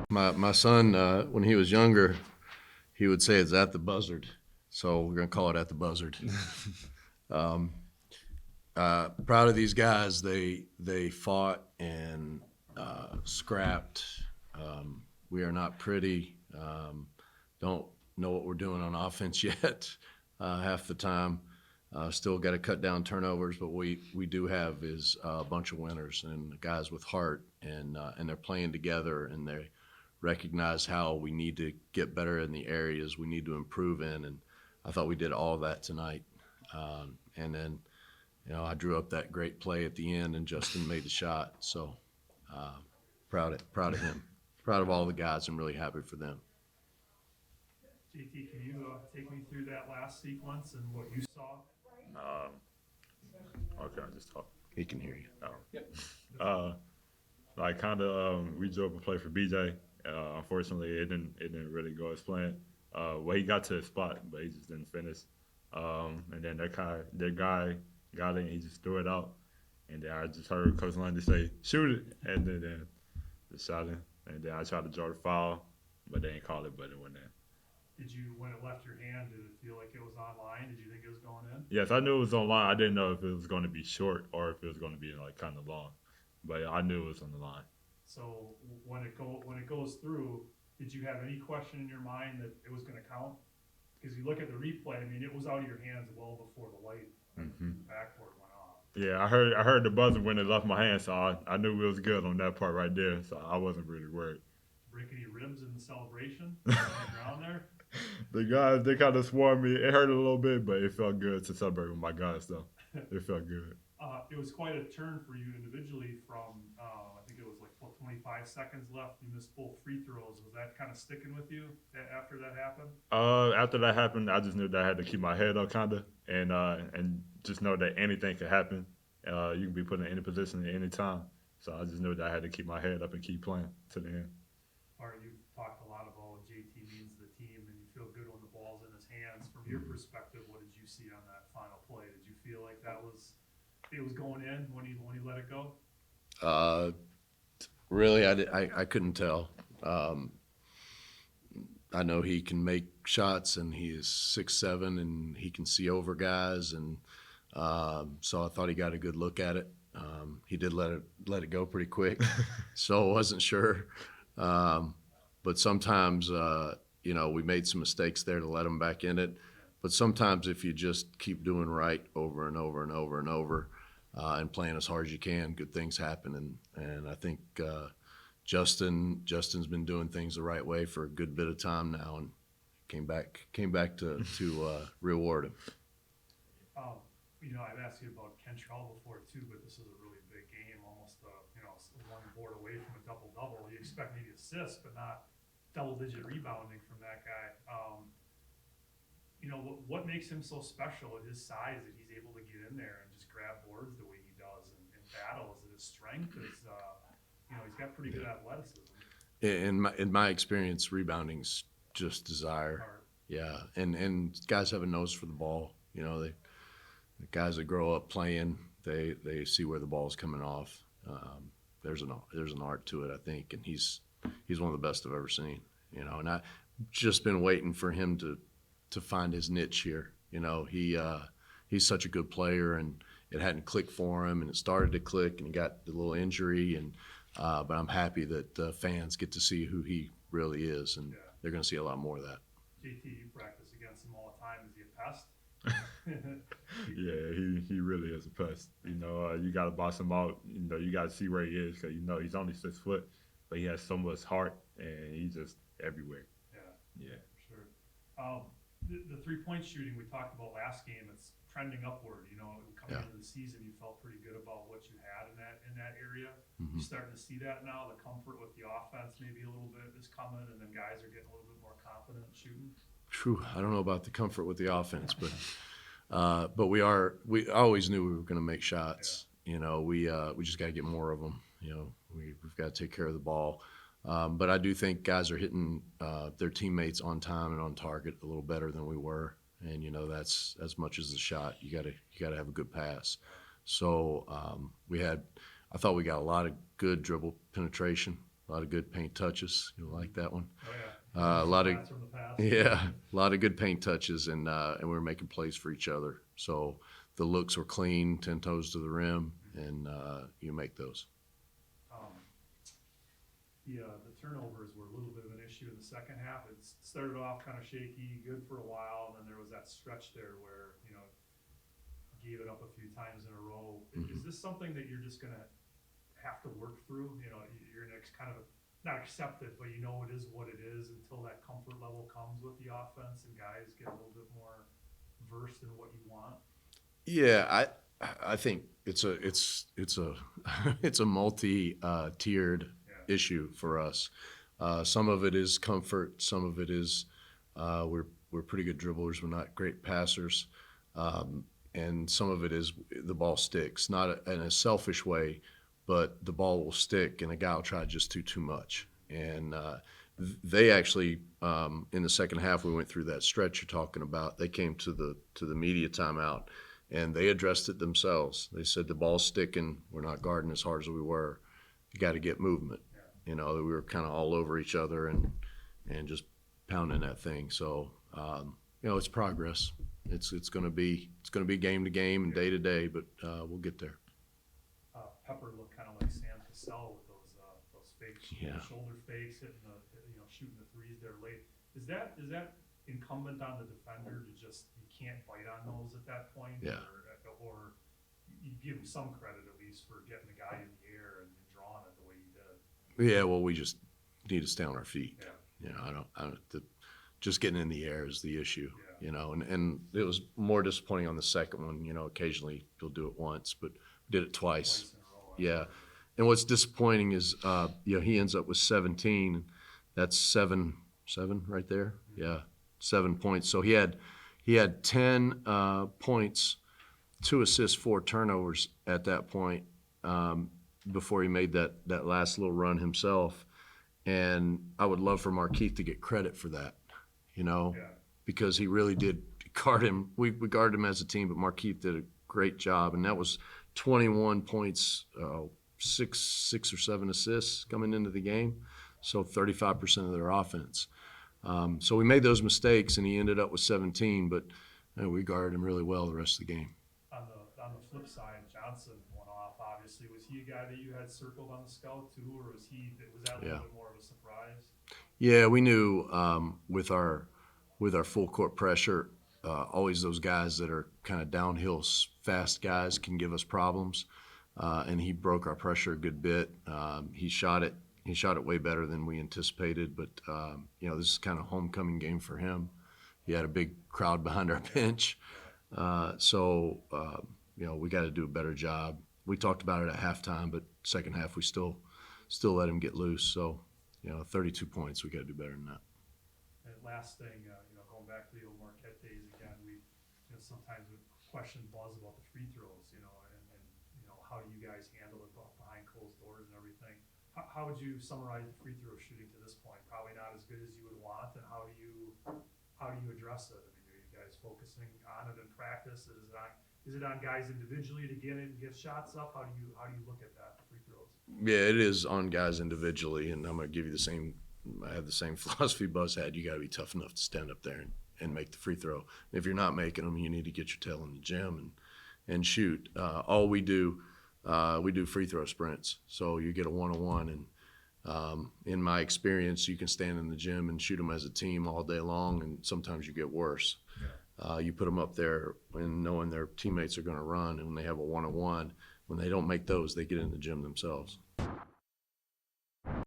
My son, when he was younger, he would say it's at the buzzard. So we're gonna call it at the buzzard. Um, Proud of these guys. They fought and scrapped. We are not pretty. Don't know what we're doing on offense yet. Half the time, still got to cut down turnovers, but we do have is a bunch of winners and guys with heart, and they're playing together, and they recognize how we need to get better in the areas we need to improve in, and I thought we did all of that tonight. And then I drew up that great play at the end, and Justin made the shot. So uh, proud of him, proud of all the guys. I'm really happy for them. JT, can you take me through that last sequence and what you saw? Um, okay, I just talk. He can hear you. Yep. Like kind of, we drew up a play for BJ. Unfortunately, it didn't really go as planned. Well, he got to his spot, but he just didn't finish. And then that guy got it, and he just threw it out. And then I just heard Coach Lundy say, "Shoot it!" And then just shot it. And then I tried to draw the foul, but they didn't call it, but it went in. Did you, when it left your hand, did it feel like it was online? Did you think it was going in? Yes, I knew it was online. I didn't know if it was going to be short or if it was going to be like kind of long, but I knew it was on the line. So when it goes through, did you have any question in your mind that it was going to count? Because you look at the replay, I mean, it was out of your hands well before the light backboard went off. Yeah, I heard the buzzer when it left my hand, so I knew it was good on that part right there. So I wasn't really worried. Break any ribs in the celebration on the ground there? The guys, they kind of swarmed me. It hurt a little bit, but it felt good to celebrate with my guys, though. It felt good. It was quite a turn for you individually from, I think it was like 25 seconds left. You missed both free throws. Was that kind of sticking with you after that happened? After that happened, I just knew that I had to keep my head up, kinda, and just know that anything could happen. You can be put in any position at any time. So I just knew that I had to keep my head up and keep playing to the end. Art, you've talked a lot about what JT means to the team, and you feel good when the ball's in his hands. From your perspective, what did you see on that final play? Did you feel like it was going in when he let it go? Really, I couldn't tell. I know he can make shots, and he is 6'7", and he can see over guys, and so I thought he got a good look at it. He did let it go pretty quick, so I wasn't sure. But sometimes, we made some mistakes there to let him back in it. But sometimes if you just keep doing right over and over and over and over and playing as hard as you can, good things happen. And I think Justin's been doing things the right way for a good bit of time now, and came back to reward him. I've asked you about Kentrell before too, but this is a really big game, almost one board away from a double-double. You expect maybe assists, but not double-digit rebounding from that guy. What makes him so special at his size that he's able to get in there and just grab boards the way he does and battle? Is it his strength? He's got pretty good athleticism. In my experience, rebounding's just desire. Hard. Yeah, and guys have a nose for the ball. The guys that grow up playing, they see where the ball's coming off. There's an art to it, I think, and he's one of the best I've ever seen. And I've just been waiting for him to find his niche here. He's such a good player, and it hadn't clicked for him, and it started to click, and he got the little injury, but I'm happy that fans get to see who he really is, and they're going to see a lot more of that. JT, you practice against him all the time. Is he a pest? Yeah, he really is a pest. You got to box him out. You got to see where he is, because he's only 6 foot, but he has so much heart, and he's just everywhere. Yeah. For sure. The 3-point shooting we talked about last game, it's trending upward. Coming into the season, you felt pretty good about what you had in that area. Mm-hmm. You starting to see that now. The comfort with the offense maybe a little bit is coming, and then guys are getting a little bit more confident shooting. True. I don't know about the comfort with the offense, but we always knew we were going to make shots. We just got to get more of them. We've got to take care of the ball. But I do think guys are hitting their teammates on time and on target a little better than we were. And that's as much as the shot. You got to have a good pass. So I thought we got a lot of good dribble penetration. A lot of good paint touches. You'll like that one. Oh, yeah. A lot of Stats from the past. yeah, a lot of good paint touches, and we were making plays for each other. So the looks were clean, 10 toes to the rim, and you make those. The turnovers were a little bit of an issue in the second half. It started off kind of shaky, good for a while, and then there was that stretch there where, gave it up a few times in a row. Is this something that you're just gonna have to work through? You're gonna kind of not accept it, but it is what it is until that comfort level comes with the offense and guys get a little bit more versed in what you want. Yeah, I think it's a it's a multi-tiered issue for us. Some of it is comfort. Some of it is we're pretty good dribblers. We're not great passers. And some of it is the ball sticks, not in a selfish way, but the ball will stick and a guy will try to just do too much. And they actually, in the second half, we went through that stretch you're talking about. They came to the media timeout and they addressed it themselves. They said the ball's sticking. We're not guarding as hard as we were. You got to get movement. We were kind of all over each other and just pounding that thing. So it's progress. It's going to be game to game and day to day, but we'll get there. Pepper looked kind of like Sam Cassell with those fakes, shoulder fakes, hitting shooting the threes there late. Is that incumbent on the defender to just you can't bite on those at that point? Yeah. Or you give him some credit at least for getting the guy in the air and drawing it the way you did. Yeah, well, we just need to stay on our feet. Yeah. Just getting in the air is the issue. Yeah. And it was more disappointing on the second one. Occasionally you'll do it once, but we did it twice. In a row, Yeah. And what's disappointing is, he ends up with 17. That's seven right there. Yeah, 7 points. So he had 10 points, 2 assists, 4 turnovers at that point before he made that last little run himself. And I would love for Markeith to get credit for that, because he really did guard him. We guarded him as a team, but Markeith did a great job. And that was 21 points, 6 or 7 assists coming into the game. So 35% of their offense. So we made those mistakes, and he ended up with 17, but we guarded him really well the rest of the game. On the flip side, Johnson went off, obviously. Was he a guy that you had circled on the scout too, or was that a little bit more of a surprise? Yeah, we knew with our full court pressure, always those guys that are kind of downhill fast guys can give us problems, and he broke our pressure a good bit. He shot it way better than we anticipated, but this is kind of a homecoming game for him. He had a big crowd behind our bench, so we got to do a better job. We talked about it at halftime, but second half we still let him get loose. So 32 points, we got to do better than that. And last thing, going back to the old Marquette days again, we sometimes would question Buzz about the free throws, and how do you guys handle it behind closed doors and everything? How would you summarize the free throw shooting to this point? Probably not as good as you would want, and how do you address it? I mean, are you guys focusing on it in practice? Is it on guys individually to get it and get shots up? How do you look at that, free throws? Yeah, it is on guys individually, and I'm going to give you I have the same philosophy Buzz had. You got to be tough enough to stand up there and make the free throw. If you're not making them, you need to get your tail in the gym and shoot. All we do free throw sprints. So you get a one-on-one, and in my experience, you can stand in the gym and shoot them as a team all day long, and sometimes you get worse. You put them up there and knowing their teammates are going to run, and when they have a one-on-one, when they don't make those, they get in the gym themselves.